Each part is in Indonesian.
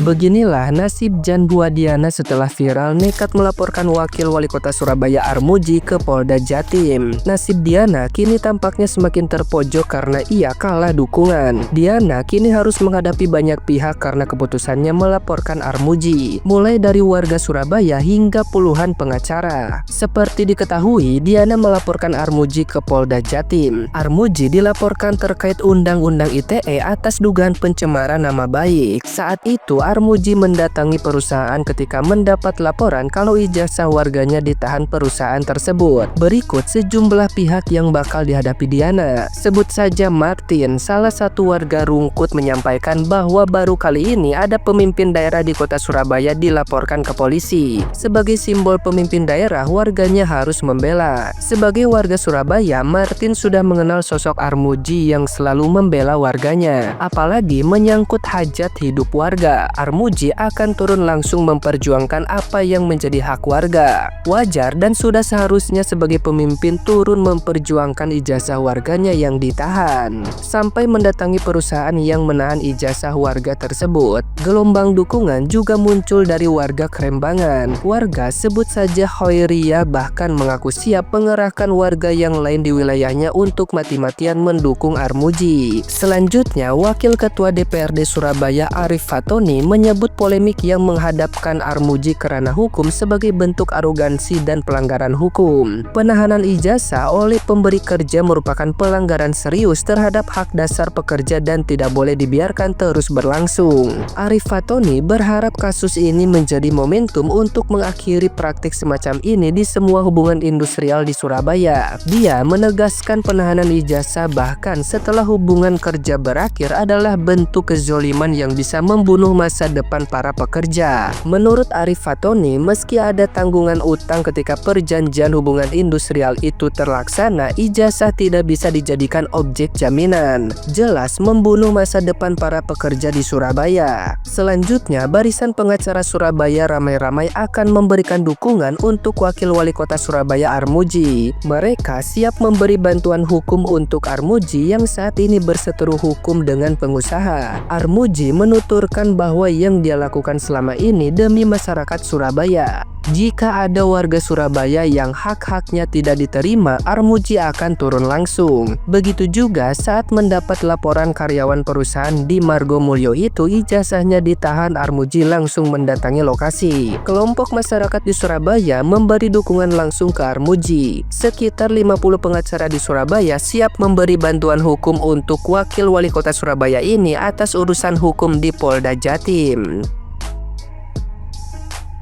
Beginilah nasib Jan Buadiana setelah viral nekat melaporkan Wakil Wali Kota Surabaya Armuji ke Polda Jatim. Nasib Diana kini tampaknya semakin terpojok karena ia kalah dukungan. Diana kini harus menghadapi banyak pihak karena keputusannya melaporkan Armuji, mulai dari warga Surabaya hingga puluhan pengacara. Seperti diketahui, Diana melaporkan Armuji ke Polda Jatim. Armuji dilaporkan terkait Undang-Undang ITE atas dugaan pencemaran nama baik. Saat itu Armuji mendatangi perusahaan ketika mendapat laporan kalau ijazah warganya ditahan perusahaan tersebut. Berikut sejumlah pihak yang bakal dihadapi Diana. Sebut saja Martin, salah satu warga Rungkut, menyampaikan bahwa baru kali ini ada pemimpin daerah di kota Surabaya dilaporkan ke polisi. Sebagai simbol pemimpin daerah, warganya harus membela. Sebagai warga Surabaya, Martin sudah mengenal sosok Armuji yang selalu membela warganya. Apalagi menyangkut hajat hidup warga, Armuji akan turun langsung memperjuangkan apa yang menjadi hak warga. Wajar dan sudah seharusnya sebagai pemimpin turun memperjuangkan ijazah warganya yang ditahan. Sampai mendatangi perusahaan yang menahan ijazah warga tersebut. Gelombang dukungan juga muncul dari warga Krembangan. Warga sebut saja Hoiria bahkan mengaku siap mengerahkan warga yang lain di wilayahnya untuk mati-matian mendukung Armuji. Selanjutnya, Wakil Ketua DPRD Surabaya Arif Fatoni menyebut polemik yang menghadapkan Armuji ke ranah hukum sebagai bentuk arogansi dan pelanggaran hukum. Penahanan ijazah oleh pemberi kerja merupakan pelanggaran serius terhadap hak dasar pekerja dan tidak boleh dibiarkan terus berlangsung. Arif Fatoni berharap kasus ini menjadi momentum untuk mengakhiri praktik semacam ini di semua hubungan industrial di Surabaya. Dia menegaskan penahanan ijazah bahkan setelah hubungan kerja berakhir adalah bentuk kezoliman yang bisa membunuh masa depan para pekerja. Menurut Arif Fatoni, meski ada tanggungan utang ketika perjanjian hubungan industrial itu terlaksana, ijazah tidak bisa dijadikan objek jaminan. Jelas membunuh masa depan para pekerja di Surabaya. Selanjutnya, barisan pengacara Surabaya ramai-ramai akan memberikan dukungan untuk Wakil Wali Kota Surabaya Armuji. Mereka siap memberi bantuan hukum untuk Armuji yang saat ini berseteru hukum dengan pengusaha. Armuji menuturkan bahwa yang dia lakukan selama ini demi masyarakat Surabaya. Jika ada warga Surabaya yang hak-haknya tidak diterima, Armuji akan turun langsung. Begitu juga saat mendapat laporan karyawan perusahaan di Margomulyo itu ijazahnya ditahan, Armuji langsung mendatangi lokasi. Kelompok masyarakat di Surabaya memberi dukungan langsung ke Armuji. Sekitar 50 pengacara di Surabaya siap memberi bantuan hukum untuk Wakil Wali Kota Surabaya ini atas urusan hukum di Polda Jatim.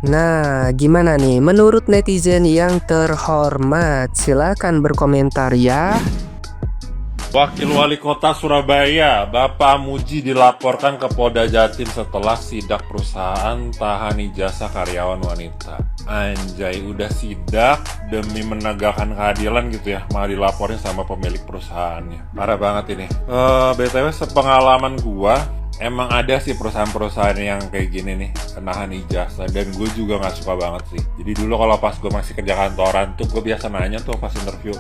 Nah, gimana nih menurut netizen yang terhormat? Silakan berkomentar ya. Wakil Wali Kota Surabaya, Bapak Muji dilaporkan ke Polda Jatim setelah sidak perusahaan tahan ijazah karyawan wanita. Anjay, udah sidak demi menegakkan keadilan gitu ya, malah dilaporin sama pemilik perusahaannya. Parah banget ini. BTW sepengalaman gua, emang ada sih perusahaan-perusahaan yang kayak gini nih, nahan ijazah, dan gue juga nggak suka banget sih. Jadi dulu kalau pas gue masih kerja kantoran tuh, gue biasa nanya tuh pas interview,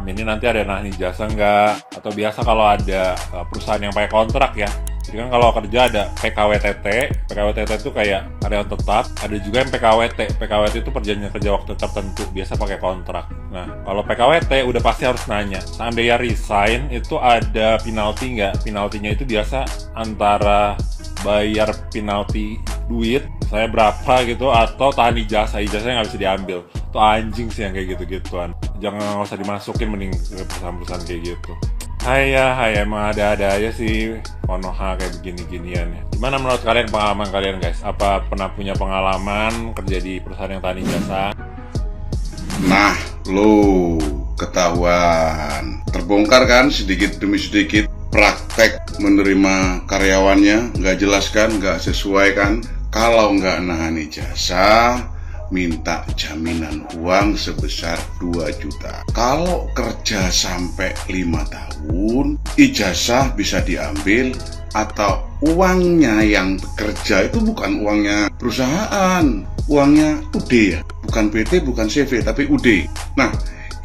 ini nanti ada nahan ijazah nggak? Atau biasa kalau ada perusahaan yang pakai kontrak ya. Jadi kan kalau kerja ada PKWTT itu kayak karyawan tetap, ada juga yang PKWT. PKWT itu perjanjian kerja waktu tertentu, biasa pakai kontrak. Nah, kalau PKWT udah pasti harus nanya, seandainya resign itu ada penalti nggak? Penaltinya itu biasa antara bayar penalti duit, saya berapa gitu, atau tahan ijazahnya nggak bisa diambil. Itu anjing sih yang kayak gitu-gituan. Jangan, nggak usah dimasukin, mending ke perusahaan-perusahaan kayak gitu. Hai, emang ada aja sih Konoha kayak begini-ginian ya. Gimana menurut kalian pengalaman kalian guys? Apa pernah punya pengalaman kerja di perusahaan yang tahan ijazah? Nah, lo ketahuan. Terbongkar kan sedikit demi sedikit praktek menerima karyawannya, nggak jelas kan, nggak sesuai kan. Kalau nggak nahan ijazah, minta jaminan uang sebesar 2 juta. Kalau kerja sampai 5 tahun, ijazah bisa diambil, atau uangnya yang bekerja itu bukan uangnya perusahaan, uangnya UD ya, bukan PT, bukan CV, tapi UD. Nah,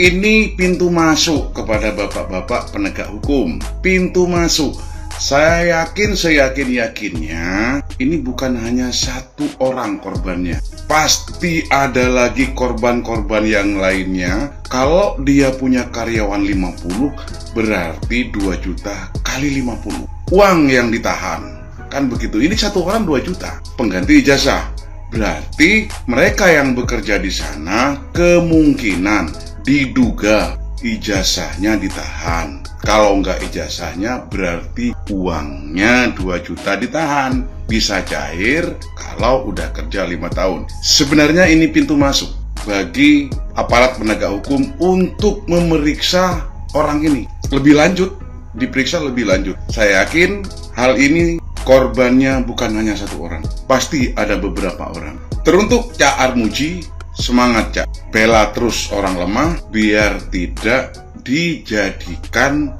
ini pintu masuk kepada bapak-bapak penegak hukum. Pintu masuk. Saya seyakin-yakinnya ini bukan hanya satu orang korbannya. Pasti ada lagi korban-korban yang lainnya. Kalau dia punya karyawan 50, berarti 2 juta kali 50. Uang yang ditahan. Kan begitu. Ini satu orang 2 juta. Pengganti ijazah. Berarti mereka yang bekerja di sana kemungkinan diduga ijazahnya ditahan. Kalau nggak ijazahnya berarti uangnya 2 juta ditahan. Bisa cair kalau udah kerja 5 tahun. Sebenarnya ini pintu masuk bagi aparat penegak hukum untuk memeriksa orang ini lebih lanjut, diperiksa lebih lanjut. Saya yakin hal ini korbannya bukan hanya satu orang, pasti ada beberapa orang. Teruntuk Cak Armuji, semangat Cak, bela terus orang lemah biar tidak dijadikan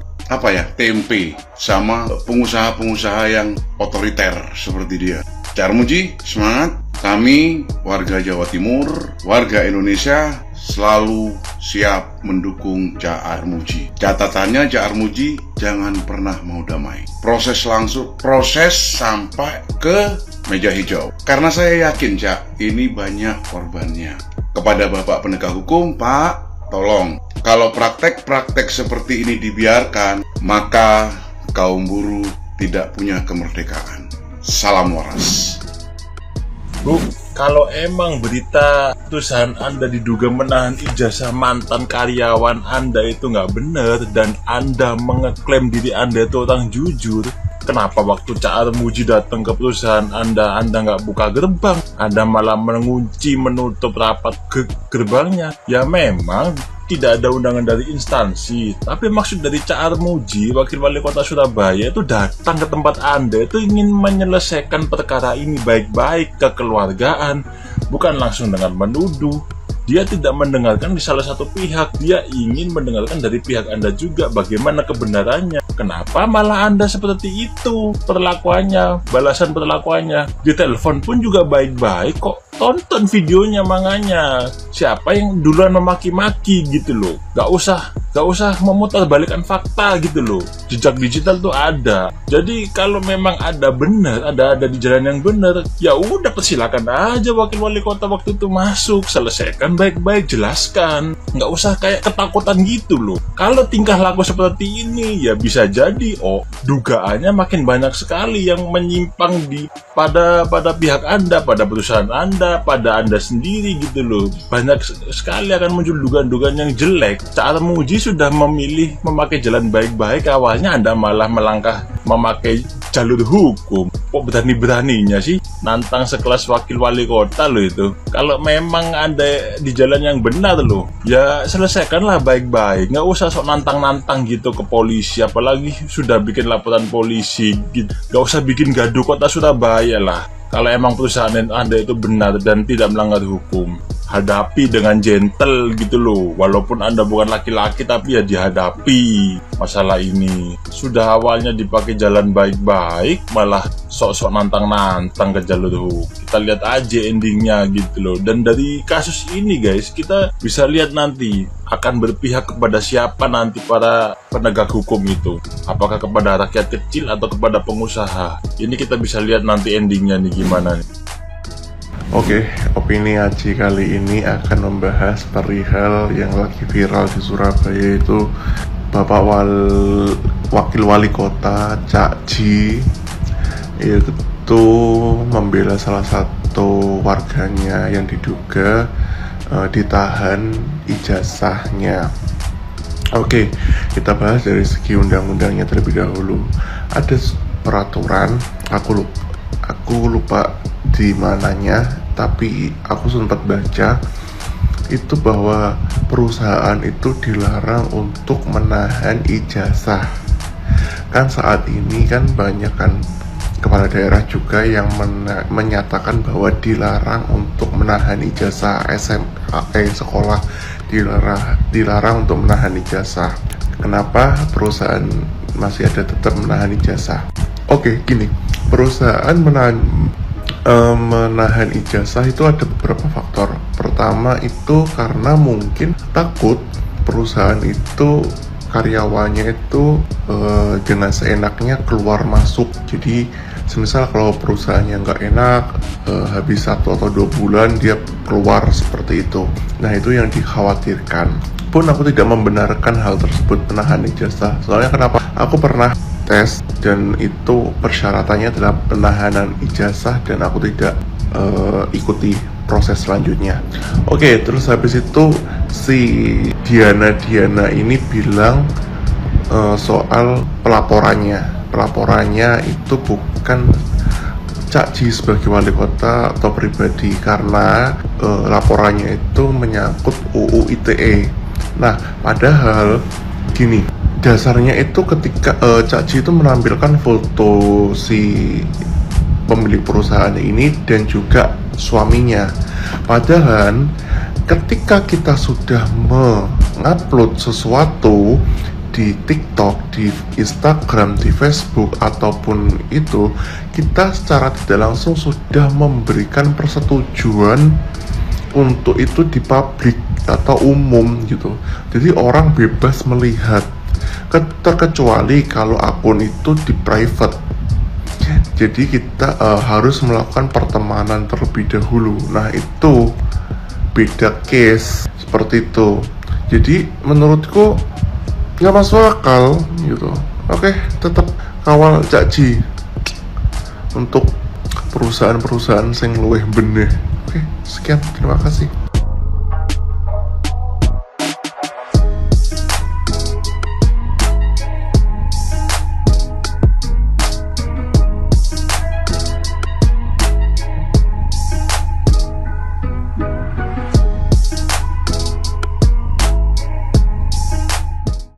tempe sama pengusaha-pengusaha yang otoriter seperti dia. Cak Armuji, semangat. Kami warga Jawa Timur, warga Indonesia selalu siap mendukung Cak Armuji. Catatannya Cak Armuji jangan pernah mau damai. Proses sampai ke meja hijau. Karena saya yakin Cak, ini banyak korbannya. Kepada Bapak penegak hukum, Pak, tolong. Kalau praktek-praktek seperti ini dibiarkan, maka kaum buruh tidak punya kemerdekaan. Salam waras. Bu, kalau emang berita perusahaan Anda diduga menahan ijazah mantan karyawan Anda itu nggak benar dan Anda mengeklaim diri Anda itu orang jujur, kenapa waktu Cak Armuji datang ke perusahaan Anda nggak buka gerbang? Anda malah mengunci, menutup rapat gerbangnya. Ya memang tidak ada undangan dari instansi, tapi maksud dari Cak Armuji, Wakil Wali Kota Surabaya, itu datang ke tempat Anda itu ingin menyelesaikan perkara ini baik-baik, kekeluargaan, bukan langsung dengan menuduh. Dia tidak mendengarkan di salah satu pihak, dia ingin mendengarkan dari pihak Anda juga bagaimana kebenarannya. Kenapa malah Anda seperti itu perlakuannya, balasan perlakuannya? Di telepon pun juga baik-baik kok. Tonton videonya makanya. Siapa yang duluan memaki-maki gitu loh. Gak usah memutarbalikkan fakta gitu loh. Jejak digital tuh ada. Jadi kalau memang ada benar, ada di jalan yang benar, ya udah persilakan aja Wakil Wali Kota waktu itu masuk, selesaikan baik-baik, jelaskan. Gak usah kayak ketakutan gitu loh. Kalau tingkah laku seperti ini, ya bisa jadi dugaannya makin banyak sekali yang menyimpang pada pihak Anda, pada perusahaan Anda, pada Anda sendiri gitu loh. Banyak sekali akan muncul dugaan-dugaan yang jelek. Cak Armuji sudah memilih memakai jalan baik-baik, awalnya Anda malah melangkah memakai jalur hukum. Kok berani-beraninya sih nantang sekelas Wakil Wali Kota loh itu. Kalau memang Anda di jalan yang benar loh, ya selesaikanlah baik-baik. Nggak usah sok nantang-nantang gitu ke polisi, apalagi sudah bikin laporan polisi gitu. Nggak usah bikin gaduh Kota Surabaya lah. Kalau emang perusahaan Anda itu benar dan tidak melanggar hukum, hadapi dengan gentle gitu loh. Walaupun Anda bukan laki-laki, tapi ya dihadapi masalah ini. Sudah awalnya dipakai jalan baik-baik, malah sok-sok nantang-nantang ke jalur hukum. Kita lihat aja endingnya gitu loh. Dan dari kasus ini guys, kita bisa lihat nanti akan berpihak kepada siapa nanti para penegak hukum itu. Apakah kepada rakyat kecil atau kepada pengusaha? Ini kita bisa lihat nanti endingnya nih gimana nih. Oke, opini Aji kali ini akan membahas perihal yang lagi viral di Surabaya, itu Bapak Wakil Wali Kota Cak Ji itu membela salah satu warganya yang diduga ditahan ijazahnya. Oke, kita bahas dari segi undang-undangnya terlebih dahulu. Ada peraturan, aku lupa di mananya, tapi aku sempat baca itu bahwa perusahaan itu dilarang untuk menahan ijazah. Kan saat ini kan banyak kan kepala daerah juga yang menyatakan bahwa dilarang untuk menahan ijazah SMA, sekolah dilarang untuk menahan ijazah. Kenapa perusahaan masih ada tetap menahan ijazah? Oke, gini, perusahaan menahan ijazah itu ada beberapa faktor. Pertama itu karena mungkin takut perusahaan itu karyawannya itu dengan seenaknya keluar masuk. Jadi semisal kalau perusahaannya nggak enak, habis 1 atau 2 bulan dia keluar seperti itu. Nah itu yang dikhawatirkan. Pun aku tidak membenarkan hal tersebut, penahanan ijazah. Soalnya kenapa? Aku pernah tes dan itu persyaratannya adalah penahanan ijazah dan aku tidak ikuti proses selanjutnya. Oke, terus habis itu si Diana ini bilang soal pelaporannya itu bukan Cak Ji sebagai wali kota atau pribadi, karena laporannya itu menyangkut UU ITE. Nah, padahal gini, dasarnya itu ketika Cak Ji itu menampilkan foto si pemilik perusahaan ini dan juga suaminya. Padahal ketika kita sudah mengupload sesuatu di TikTok, di Instagram, di Facebook ataupun itu, kita secara tidak langsung sudah memberikan persetujuan untuk itu di publik atau umum gitu. Jadi orang bebas melihat, terkecuali kalau akun itu di private. Jadi kita harus melakukan pertemanan terlebih dahulu. Nah itu beda case seperti itu. Jadi menurutku nggak masuk akal gitu. Oke, tetap kawal Cak Ji untuk perusahaan-perusahaan sing luwih benih. Oke, sekian, terima kasih.